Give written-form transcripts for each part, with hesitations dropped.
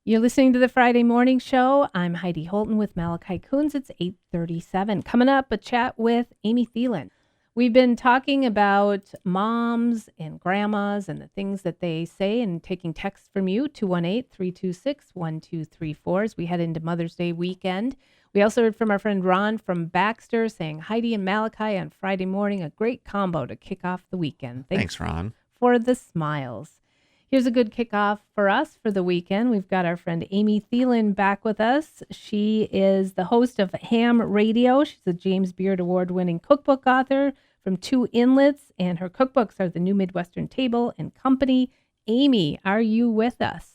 You're listening to the Friday Morning Show. I'm Heidi Holton with Malachi Coons. It's 8:37. Coming up, a chat with Amy Thielen. We've been talking about moms and grandmas and the things that they say and taking texts from you, 218-326-1234 as we head into Mother's Day weekend. We also heard from our friend Ron from Baxter saying Heidi and Malachi on Friday morning, a great combo to kick off the weekend. Thanks, Ron. For the smiles. Here's a good kickoff for us for the weekend. We've got our friend Amy Thielen back with us. She is the host of Ham Radio. She's a James Beard Award-winning cookbook author from Two Inlets, and her cookbooks are The New Midwestern Table and Company. Amy, are you with us?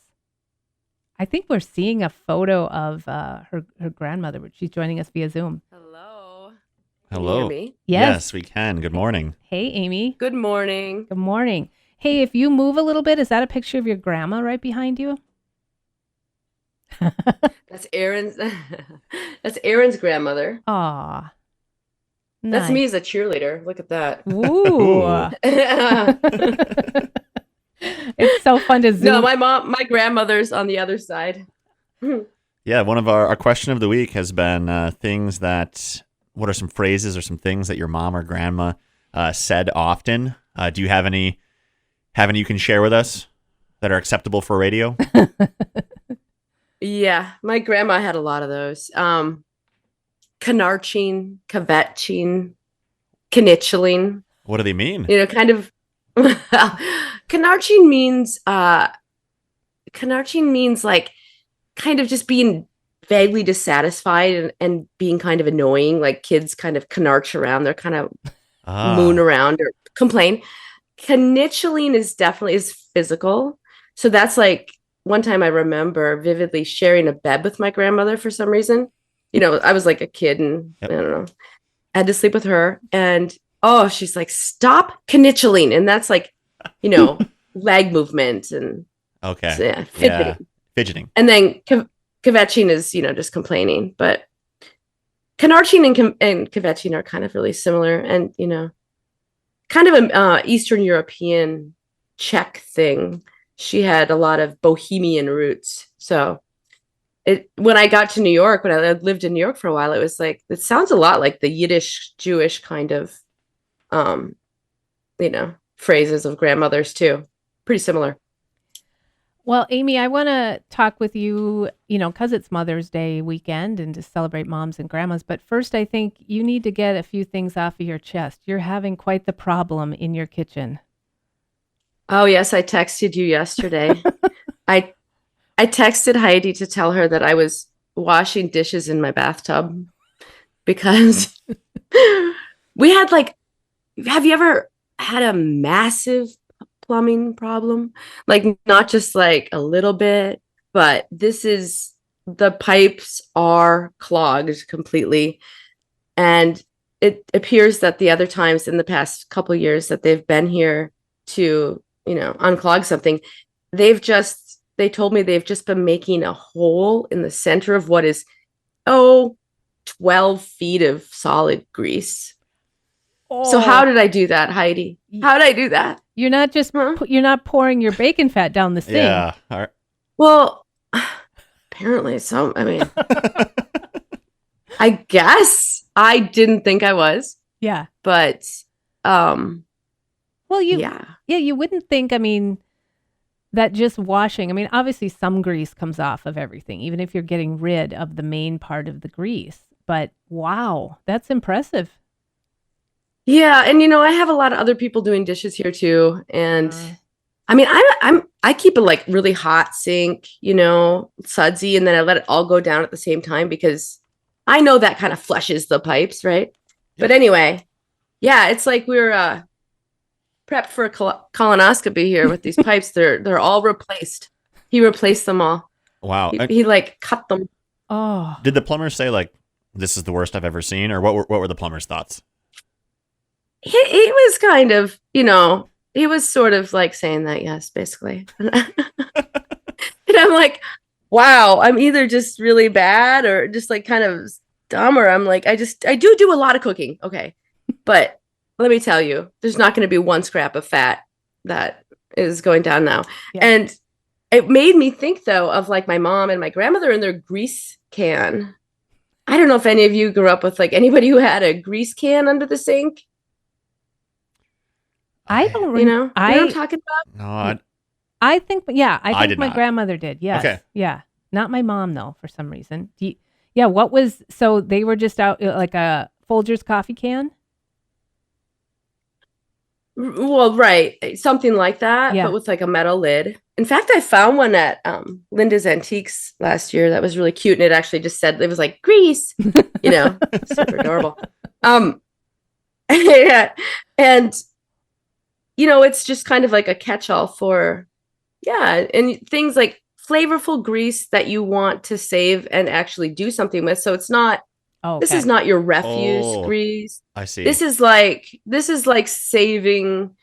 I think we're seeing a photo of her grandmother, but she's joining us via Zoom. Hello. Hello. Can you hear me? Yes, we can. Good morning. Hey, Amy. Good morning. Good morning. Hey, if you move a little bit, is that a picture of your grandma right behind you? That's Aaron's. That's Aaron's grandmother. Aw. That's Nice. me as a cheerleader. Look at that. Ooh. It's so fun to zoom. No, my grandmother's on the other side. Yeah, one of our question of the week has been what are some phrases or some things that your mom or grandma said often? Do you have any you can share with us that are acceptable for radio? Yeah, my grandma had a lot of those. Canarching, kvetching, knitcheling. What do they mean? Kind of. Canarching means like kind of just being vaguely dissatisfied and being kind of annoying. Like kids kind of canarch around. They're kind of moon around or complain. Knitcheling is physical. So that's like one time I remember vividly sharing a bed with my grandmother for some reason. I was like a kid and I don't know. I had to sleep with her and she's like, stop knitcheling. And that's like, leg movement and okay. Fidgeting. And then kvetching is, just complaining. But canarching and kvetching are kind of really similar and, kind of an Eastern European Czech thing. She had a lot of Bohemian roots. So when I got to New York, when I lived in New York for a while, it was like, it sounds a lot like the Yiddish Jewish kind of, phrases of grandmothers too. Pretty similar. Well, Amy, I want to talk with you, because it's Mother's Day weekend and to celebrate moms and grandmas. But first, I think you need to get a few things off of your chest. You're having quite the problem in your kitchen. Oh, yes. I texted you yesterday. I texted Heidi to tell her that I was washing dishes in my bathtub because we had have you ever had a massive plumbing problem? Like not just like a little bit, but the pipes are clogged completely. And it appears that the other times in the past couple of years that they've been here to, unclog something, they told me they've just been making a hole in the center of what is 12 feet of solid grease. So how did I do that, Heidi? How did I do that? You're not just you're not pouring your bacon fat down the sink. Yeah. All right. Well, apparently so. I mean, I guess I didn't think I was. Yeah. But well, you wouldn't think, that just washing, obviously some grease comes off of everything, even if you're getting rid of the main part of the grease. But wow, that's impressive. Yeah, and I have a lot of other people doing dishes here too, and I keep a like really hot sink, sudsy, and then I let it all go down at the same time because I know that kind of flushes the pipes, right? Yep. But anyway, yeah, it's like we're prepped for a colonoscopy here with these pipes. They're all replaced. He replaced them all. Wow. He cut them. Oh. Did the plumber say this is the worst I've ever seen, or what were the plumber's thoughts? He was kind of, he was sort of like saying that, yes, basically. And I'm like, wow, I'm either just really bad or just like kind of dumb, or I'm like, I do a lot of cooking. Okay. But let me tell you, there's not going to be one scrap of fat that is going down now. Yeah. And it made me think though of like my mom and my grandmother and their grease can. I don't know if any of you grew up with like anybody who had a grease can under the sink. I don't You know what I'm I talking about? No, I think I think did my not. grandmother did. Yes. Okay. Yeah. Not my mom though, for some reason. Yeah, what was so they were just out like a Folgers coffee can? Well, right. Something like that, Yeah. but with like a metal lid. In fact, I found one at Linda's Antiques last year that was really cute. And it actually just said, it was like grease, super adorable. Yeah. And, it's just kind of like a catch-all for, yeah. And things like flavorful grease that you want to save and actually do something with. So it's not, this is not your refuse grease. I see. This is like saving,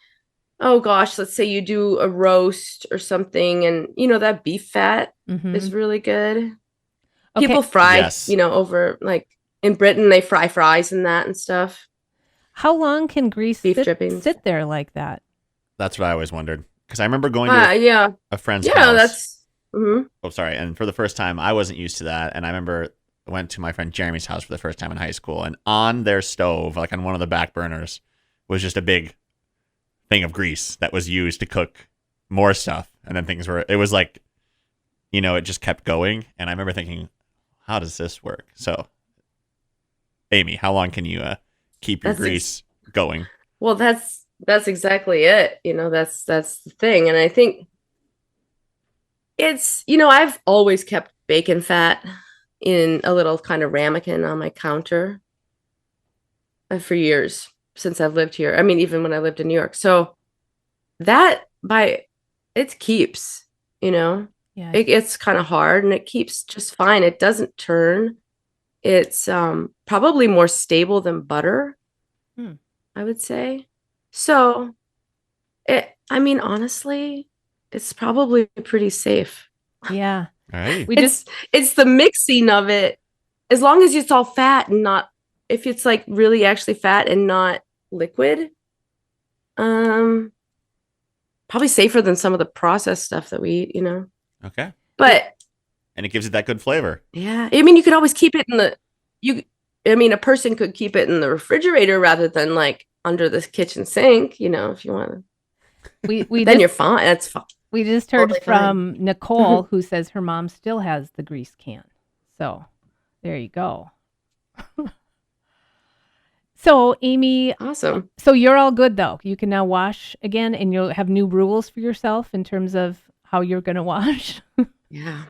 oh gosh, let's say you do a roast or something and that beef fat is really good. Okay. People fry, Yes. over like in Britain they fry fries and that and stuff. How long can grease sit there like that? That's what I always wondered. Because I remember going to a friend's house. Yeah, that's Oh, sorry. And for the first time, I wasn't used to that. And I remember I went to my friend Jeremy's house for the first time in high school. And on their stove, like on one of the back burners, was just a big thing of grease that was used to cook more stuff. And then it was like, it just kept going. And I remember thinking, how does this work? So, Amy, how long can you keep your grease going? Well, that's exactly it. That's the thing. And I think it's, I've always kept bacon fat in a little kind of ramekin on my counter for years since I've lived here. I mean, even when I lived in New York. So it keeps, Yeah. It's kind of hard and it keeps just fine. It doesn't turn. It's probably more stable than butter, I would say. So honestly, it's probably pretty safe. Yeah. All right. It's the mixing of it. As long as it's all fat and not, if it's like really actually fat and not liquid, probably safer than some of the processed stuff that we eat, Okay. And it gives it that good flavor. Yeah. I mean, you could always keep it a person could keep it in the refrigerator rather than like under the kitchen sink, if you want to. Then you're fine. That's fine. We just heard from Nicole, who says her mom still has the grease can. So there you go. So, Amy. Awesome. So you're all good, though. You can now wash again, and you'll have new rules for yourself in terms of how you're going to wash. Yeah.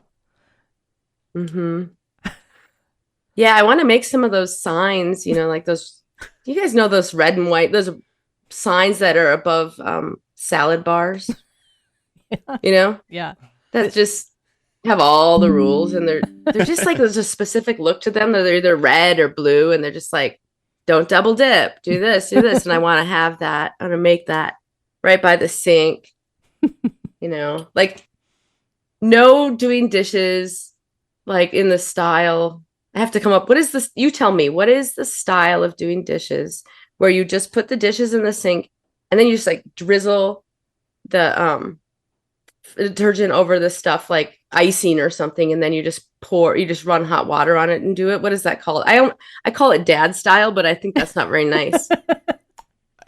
Yeah, I want to make some of those signs, like those, you guys know those red and white, those signs that are above salad bars. Yeah. That just have all the rules and they're just like there's a specific look to them. They're either red or blue and they're just like, don't double dip, do this. And I want to have that. I want to make that right by the sink. Like no doing dishes like in the style. I have to come up. What is this? You tell me, what is the style of doing dishes where you just put the dishes in the sink and then you just like drizzle the detergent over the stuff like icing or something, and then you just run hot water on it and do it. What is that called? I call it dad style, but I think that's not very nice.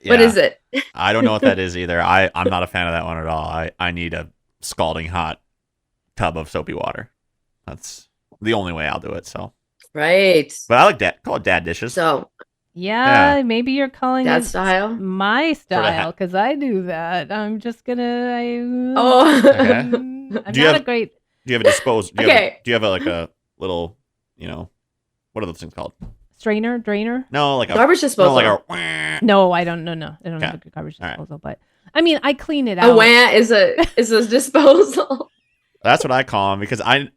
Yeah, what is it? I don't know what that is either. I'm not a fan of that one at all. I need a scalding hot tub of soapy water. That's the only way I'll do it. So right. But I like call it dad dishes. So yeah, maybe you're calling dad it style, my style, because I do that. I'm just gonna. Okay. I'm not a great. Do you have a dispose? Do you have like a little, what are those things called? Strainer, drainer? No, like a garbage disposal. No, I don't. No, I don't have a garbage disposal. Right. But I mean, I clean it out. A wah is a disposal. That's what I call them because I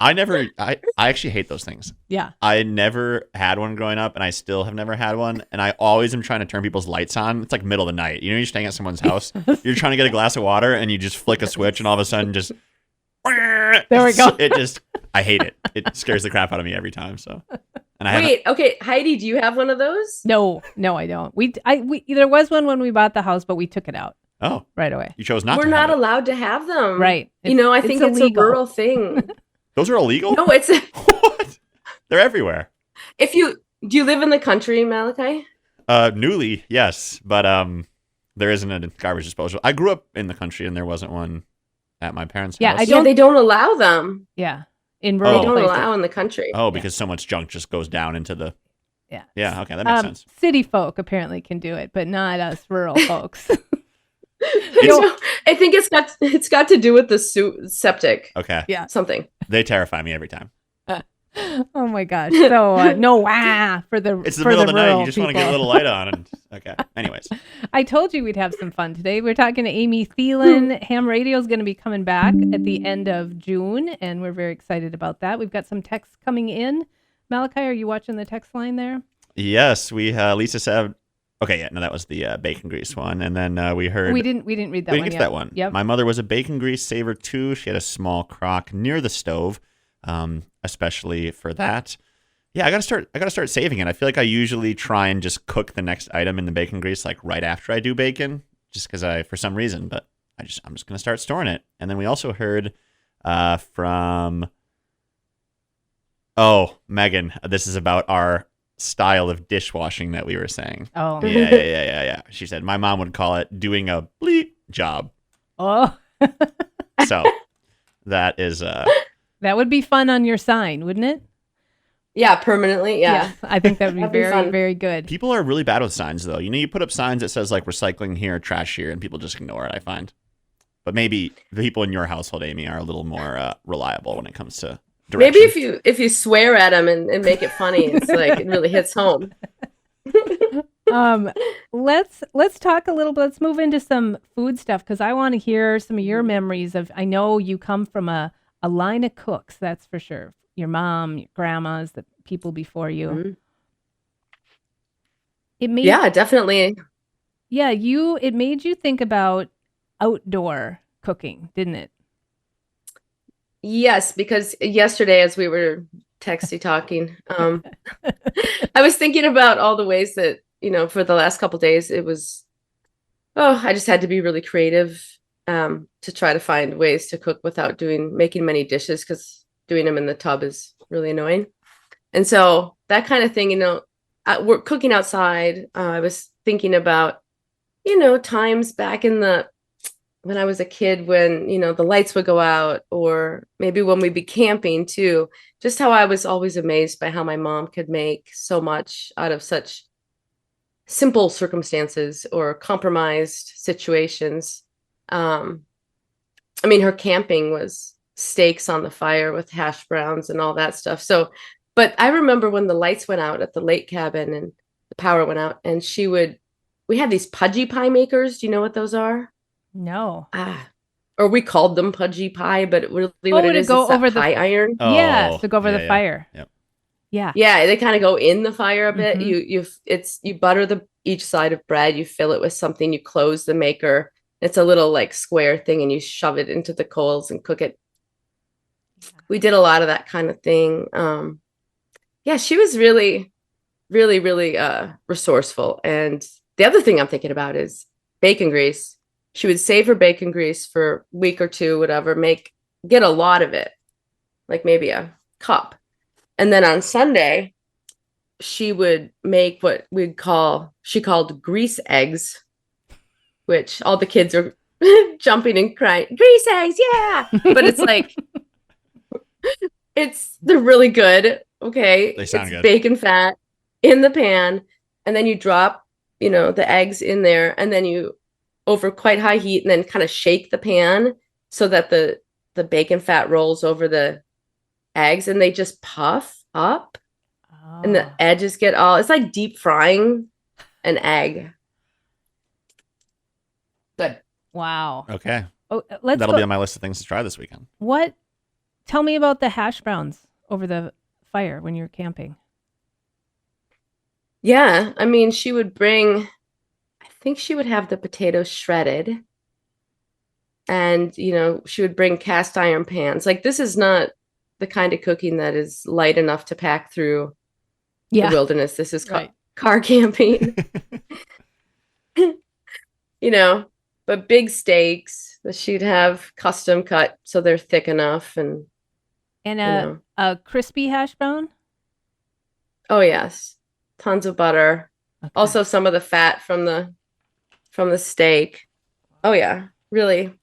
actually hate those things. Yeah. I never had one growing up and I still have never had one. And I always am trying to turn people's lights on. It's like middle of the night. You're staying at someone's house. You're trying to get a glass of water and you just flick a switch and all of a sudden just. There we go. I hate it. It scares the crap out of me every time. So. And okay. Heidi, do you have one of those? No, I don't. There was one when we bought the house, but we took it out. Oh, right away. you chose not We're to have not it. allowed to have them. Right. I It's think it's illegal. a rural thing. Those are illegal? No, it's What? They're everywhere. do you live in the country, Malachi? Newly, yes, but there isn't a garbage disposal. I grew up in the country and there wasn't one at my parents' Yeah, house. I Yeah, don't- they don't allow them. Yeah. In They rural don't places. allow in the country. Oh, because so much junk just goes down into the. Yeah. Yeah. Okay, that makes sense. City folk apparently can do it, but not us rural folks. I think it's got to do with the septic. Okay. Yeah. Something. They terrify me every time. Oh my gosh. So no for the It's the for middle of the night. rural You just want to get a people. little light on. And okay. Anyways. I told you we'd have some fun today. We're talking to Amy Thielen. Ham Radio is going to be coming back at the end of June, and we're very excited about that. We've got some texts coming in. Malachi, are you watching the text line there? Yes, we Lisa said. Okay, yeah, no, that was the bacon grease one, and then we heard. We didn't read that we one didn't get to yet. that one. Yep. My mother was a bacon grease saver too. She had a small crock near the stove, especially for that. Yeah, I gotta start saving it. I feel like I usually try and just cook the next item in the bacon grease like right after I do bacon, just because for some reason. But I'm just gonna start storing it. And then we also heard from Megan. This is about our style of dishwashing that we were saying. Oh. Yeah. She said my mom would call it doing a bleep job. Oh. So that is That would be fun on your sign, wouldn't it? Yeah, permanently. Yeah. Yes, I think that would be That'd be very, fun. very good. people are really bad with signs though. You put up signs that says like recycling here, trash here, and people just ignore it, I find. But maybe the people in your household, Amy, are a little more reliable when it comes to direction. Maybe if you swear at them and make it funny, it's like it really hits home. Let's talk a little bit. Let's move into some food stuff because I want to hear some of your memories of. I know you come from a line of cooks, that's for sure. Your mom, your grandmas, the people before you. Mhm. It made Yeah, definitely. it made you think about outdoor cooking, didn't it? Yes, because yesterday as we were talking, I was thinking about all the ways that, for the last couple days it was, I just had to be really creative to try to find ways to cook without making many dishes because doing them in the tub is really annoying. And so that kind of thing, we're cooking outside. I was thinking about, times back when I was a kid when, the lights would go out, or maybe when we'd be camping too, just how I was always amazed by how my mom could make so much out of such simple circumstances or compromised situations. Her camping was steaks on the fire with hash browns and all that stuff. So, but I remember when the lights went out at the lake cabin and the power went out, and we had these pudgy pie makers. Do you know what those are? No. Or we called them pudgy pie, but really what it to is, go it's that over the pie iron. Yes, to go over the yeah. fire. Yep. Yeah. Yeah, they kind of go in the fire a bit. Mhm. You butter each side of bread, you fill it with something, you close the maker. It's a little like square thing, and you shove it into the coals and cook it. We did a lot of that kind of thing. She was really, really, really resourceful. And the other thing I'm thinking about is bacon grease. She would save her bacon grease for a week or two, whatever, get a lot of it, like maybe a cup. And then on Sunday, she would make what she called grease eggs, which all the kids are jumping and crying, grease eggs, yeah. But it's like, they're really good. Okay. They sound it's good. Bacon fat in the pan. And then you drop, the eggs in there, and then you over quite high heat, and then kind of shake the pan so that the bacon fat rolls over the eggs, and they just puff up, and the edges it's like deep frying an egg. Good. Wow. Okay. Oh, That'll be on my list of things to try this weekend. Tell me about the hash browns over the fire when you're camping. Yeah, she would I think she would have the potatoes shredded, and she would bring cast iron pans. Like, this is not the kind of cooking that is light enough to pack through the wilderness. This is Right. car camping. but big steaks that she'd have custom cut so they're thick enough, and And you know, a crispy hash brown. oh yes, tons of butter. Okay. Also some of the fat from the steak. Oh yeah, really.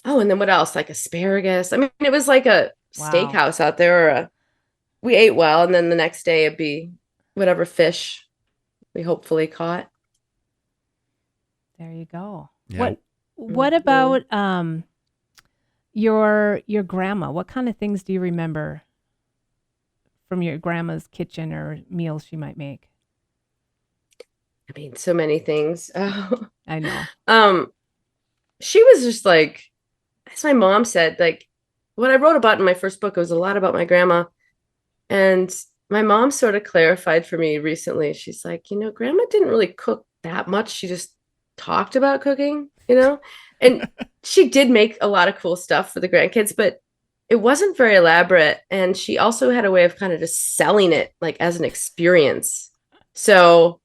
Oh, and then what else? Like asparagus. I mean, it was like a Wow. steakhouse out there, or we ate well, and then the next day it'd be whatever fish we hopefully caught. There you go. Yeah. What about your grandma? What kind of things do you remember from your grandma's kitchen or meals she might make? I mean, so many things. Oh. I know. She was just like, as my mom said, like what I wrote about in my first book, it was a lot about my grandma. And my mom sort of clarified for me recently. She's like, grandma didn't really cook that much. She just talked about cooking, and she did make a lot of cool stuff for the grandkids, but it wasn't very elaborate. And she also had a way of kind of just selling it like as an experience. So,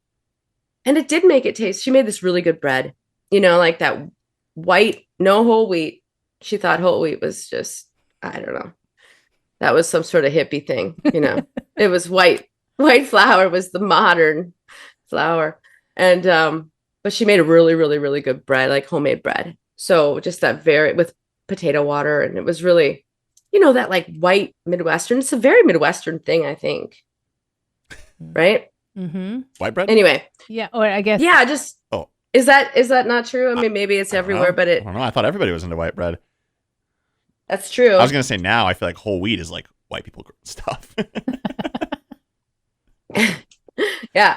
and it did make it taste. She made this really good bread, like that white, no whole wheat. She thought whole wheat was just, I don't know. That was some sort of hippie thing, It was white. White flour was the modern flour. And but she made a really, really, really good bread, like homemade bread. So just that with potato water, and it was really, that like white Midwestern. It's a very Midwestern thing, I think. Right? Mm-hmm. White bread? Anyway. Yeah, or I guess. Yeah, just Is that not true? I mean, maybe it's everywhere, but I don't know. I thought everybody was into white bread. That's true. I was gonna say now I feel like whole wheat is like white people stuff. Yeah.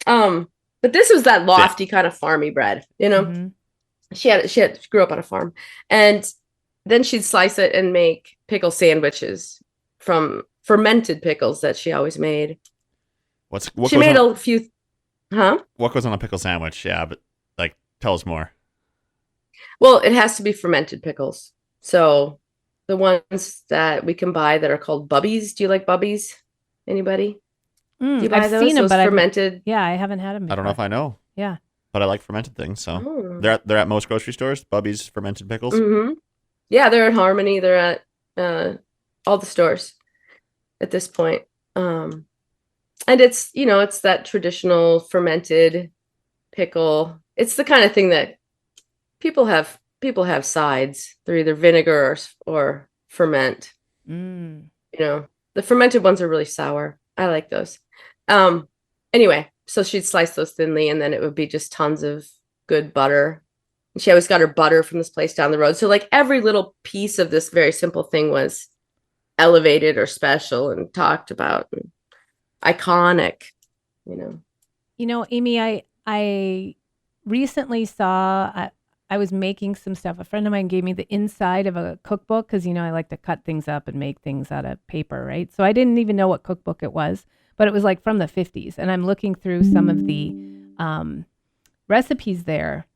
But this was that lofty kind of farmy bread, Mm-hmm. She grew up on a farm, and then she'd slice it and make pickle sandwiches from fermented pickles that she always made. She made a few. Huh? What goes on a pickle sandwich? Yeah, but like, tell us more. Well, it has to be fermented pickles. So the ones that we can buy that are called bubbies. Do you like bubbies? Anybody? Do you buy I've those? seen them, Those but fermented. yeah, I haven't had them before. I don't know if I know. Yeah. But I like fermented things, so Oh. they're at most grocery stores. Bubby's fermented pickles. Mm-hmm. Yeah, they're at Harmony. They're at all the stores at this point. And it's it's that traditional fermented pickle. It's the kind of thing that people have sides. They're either vinegar or ferment. Mm. The fermented ones are really sour. I like those. Anyway, so she'd slice those thinly, and then it would be just tons of good butter. And she always got her butter from this place down the road. So like every little piece of this very simple thing was elevated or special and talked about and iconic, Amy, I recently saw, I was making some stuff. A friend of mine gave me the inside of a cookbook because, I like to cut things up and make things out of paper, right? So I didn't even know what cookbook it was, but it was like from the 50s. And I'm looking through some of the recipes there.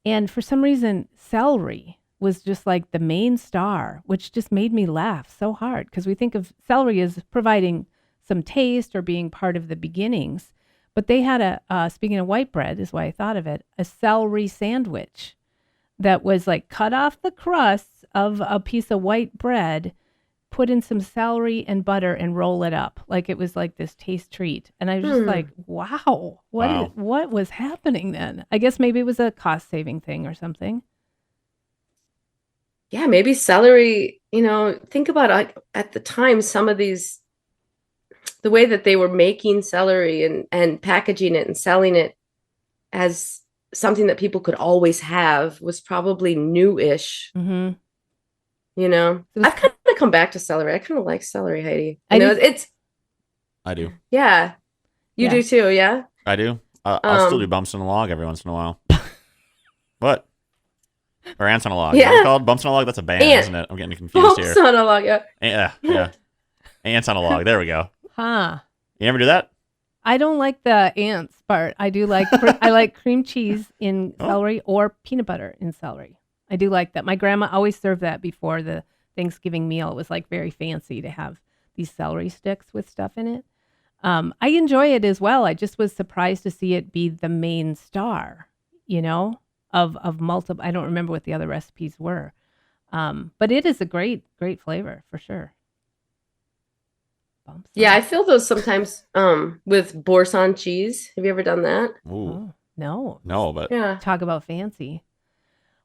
And for some reason, celery was just like the main star, which just made me laugh so hard because we think of celery as providing some taste or being part of the beginnings. But they had speaking of white bread is why I thought of it, a celery sandwich that was like cut off the crust of a piece of white bread, put in some celery and butter and roll it up. Like it was like this taste treat. And I was just like, wow, what was happening then? I guess maybe it was a cost saving thing or something. Yeah, maybe celery, think about at the time, some of these, the way that they were making celery and packaging it and selling it as something that people could always have was probably new-ish. Mm-hmm. I've kind of come back to celery. I kind of like celery, Heidi. I do. Yeah. You do too, yeah? I do. I'll still do bumps on a log every once in a while. What? Or ants on a log. Yeah. Is that what it's called? Bumps on a log? That's a band, isn't it? I'm getting confused here. Bumps on a log, yeah. Yeah. Ants on a log. There we go. Huh. You ever do that? I don't like the ants part. I do like I like cream cheese in celery or peanut butter in celery. I do like that. My grandma always served that before the Thanksgiving meal. It was like very fancy to have these celery sticks with stuff in it. I enjoy it as well. I just was surprised to see it be the main star, of multiple. I don't remember what the other recipes were, but it is a great flavor for sure. Bumps Yeah, on. I feel those sometimes with Boursin cheese. Have you ever done that? Ooh, Oh, no. no, but Yeah. Talk about fancy.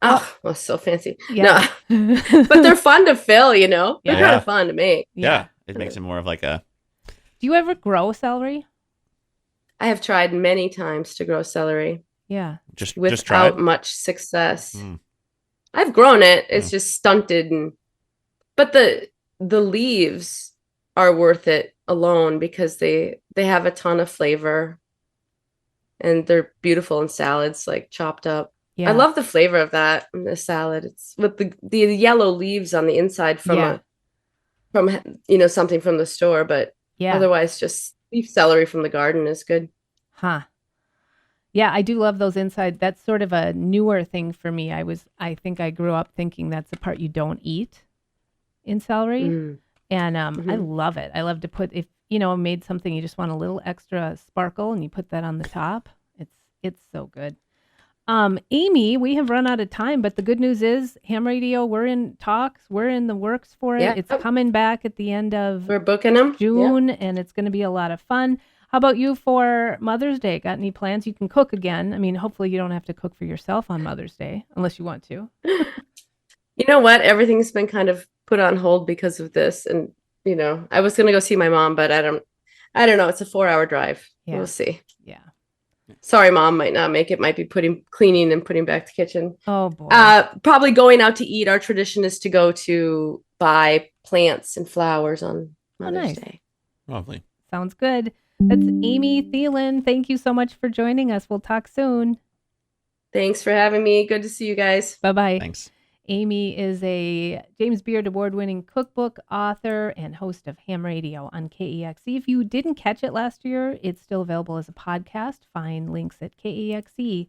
Oh, so fancy. Yeah. No, but they're fun to fill, you know? They're Yeah. kind of fun to make. yeah, it makes it more of like a Do you ever grow celery? I have tried many times to grow celery Yeah. just try without it. much success. Mm. I've grown it. It's just stunted but the leaves are worth it alone because they have a ton of flavor and they're beautiful in salads, like chopped up. Yeah. I love the flavor of that in the salad. It's with the yellow leaves on the inside from something from the store, but Yeah. otherwise just leaf celery from the garden is good. Huh. Yeah, I do love those inside. That's sort of a newer thing for me. I think I grew up thinking that's the part you don't eat in celery. Mm. And I love it. I love to put, if made something, you just want a little extra sparkle and you put that on the top. It's so good. Amy, we have run out of time, but the good news is Ham Radio, we're in talks. We're in the works for it. Yeah. It's coming back at the end of We're booking them. June, and it's going to be a lot of fun. How about you for Mother's Day? Got any plans? You can cook again. I mean, hopefully you don't have to cook for yourself on Mother's Day, unless you want to. You know what? Everything's been kind of put on hold because of this. And, I was going to go see my mom, but I don't know. It's a 4-hour drive. Yeah. We'll see. Yeah. Sorry, Mom, might not make it. Might be cleaning and putting back the kitchen. Oh, boy. Probably going out to eat. Our tradition is to go to buy plants and flowers on Mother's nice. Day. Lovely. Sounds good. That's Amy Thielen. Thank you so much for joining us. We'll talk soon. Thanks for having me. Good to see you guys. Bye-bye. Thanks. Amy is a James Beard Award-winning cookbook author and host of Ham Radio on KAXE. If you didn't catch it last year, it's still available as a podcast. Find links at kaxe.org.